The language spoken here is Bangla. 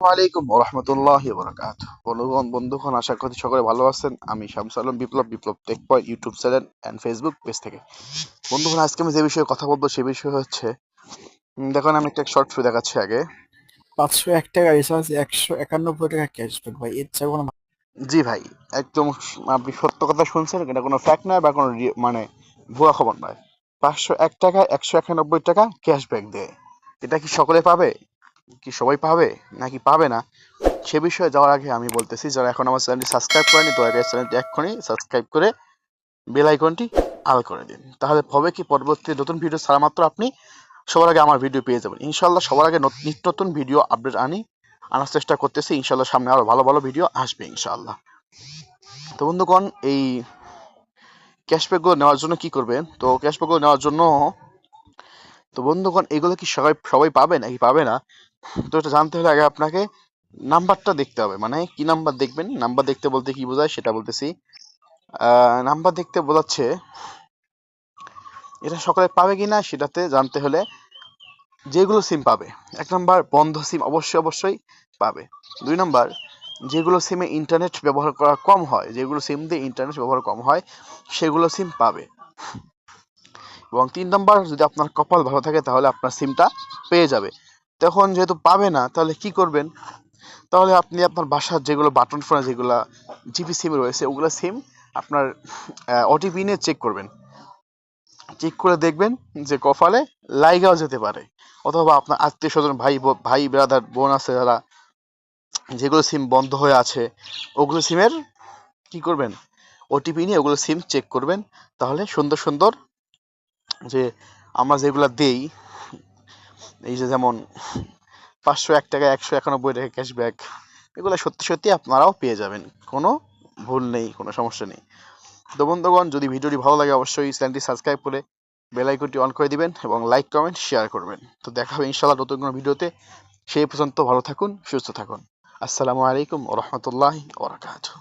ওয়ালাইকুম রহমতুল্লাহি বারাকাতুহু। বন্ধুগণ আশা করি সকলে ভালো আছেন। আমি Shamsul Alam Biplob tech point YouTube channel and Facebook page থেকে। বন্ধুগণ আজকে আমি যে বিষয়ে কথা বলবো সে বিষয় হচ্ছে দেখুন আমি একটা শর্ট ফিল্ম দেখাচ্ছি আগে। 501 টাকা রিচার্জ, 191 টাকা ক্যাশব্যাক। ভাই এর চেয়ে কোনো জি ভাই, একদম আপনি সত্য কথা শুনছেন, এটা কোনো ফ্যাক্ট নয় বা কোনো মানে ভুয়া খবর নয়। 501 টাকায় 191 টাকা ক্যাশব্যাক দেয়। এটা কি সকলে পাবে? কি সবাই পাবে নাকি পাবে না? সে বিষয়ে যাওয়ার আগে আমি বলতেছি, যারা এখন আমার চ্যানেলটি সাবস্ক্রাইব করেনি দয়া করে চ্যানেলটি এক্ষুনি সাবস্ক্রাইব করে বেল আইকনটি আল করে দিন। তাহলে হবে কি, পরবর্তী নতুন ভিডিও ছাড়া মাত্র আপনি সবার আগে আমার ভিডিও পেয়ে যাবেন ইনশাল্লাহ। সবার আগে নিত্য নতুন ভিডিও আপডেট আনার চেষ্টা করতেছি ইনশাল্লাহ। সামনে আরো ভালো ভালো ভিডিও আসবে ইনশাল্লাহ। তো বন্ধুগণ, এই ক্যাশব্যাকগুলো নেওয়ার জন্য কি করবেন? তো ক্যাশব্যাকগুলো নেওয়ার জন্য তো বন্ধুগণ, এগুলো কি সবাই সবাই পাবে নাকি পাবে না? তো এটা জানতে হলে আগে আপনাকে নাম্বারটা দেখতে হবে। মানে কি নাম্বার দেখবেন? নাম্বার দেখতে বলতে কি বোঝায় সেটা বলতেছি। নাম্বার দেখতে বোঝাচ্ছে এটা সকলে পাবে কিনা সেটাতে জানতে হলে যেগুলো সিম পাবে, 1 নাম্বার বন্ধ সিম অবশ্যই পাবে। 2 নাম্বার, যেগুলো সিমে ইন্টারনেট ব্যবহার করা কম হয়, যেগুলো সিম দিয়ে ইন্টারনেট ব্যবহার কম হয় সেগুলো সিম পাবে। এবং 3 নাম্বার, যদি আপনার কপাল ভালো থাকে তাহলে আপনার সিমটা পেয়ে যাবে। তখন যেহেতু পাবে না তাহলে কি করবেন? তাহলে আপনি আপনার বাসার যেগুলো বাটন ফোনে যেগুলো জিপি সিম রয়েছে ওগুলো সিম আপনার ওটিপি নিয়ে চেক করবেন। চেক করে দেখবেন যে কপালে লাইগাও যেতে পারে, অথবা আপনার আত্মীয় স্বজন ভাই ব্রাদার বোন আছে যারা যেগুলো সিম বন্ধ হয়ে আছে ওগুলো সিমের কি করবেন, ওটিপি নিয়ে ওগুলো সিম চেক করবেন। তাহলে সুন্দর সুন্দর যে আমরা যেগুলো দেই, এই যে যেমন 501 টাকা 191 টাকা ক্যাশব্যাক, এগুলো সত্যি সত্যি আপনারাও পেয়ে যাবেন। কোনো ভুল নেই, কোনো সমস্যা নেই। তো বন্ধুগণ, যদি ভিডিওটি ভালো লাগে অবশ্যই চ্যানেলটি সাবস্ক্রাইব করে বেল আইকনটি অন করে দিবেন এবং লাইক কমেন্ট শেয়ার করবেন। তো দেখা হবে ইনশাআল্লাহ নতুন কোনো ভিডিওতে। সেই পর্যন্ত ভালো থাকুন, সুস্থ থাকুন। আসসালামু আলাইকুম ওয়া রাহমাতুল্লাহি ওয়া বারাকাতুহু।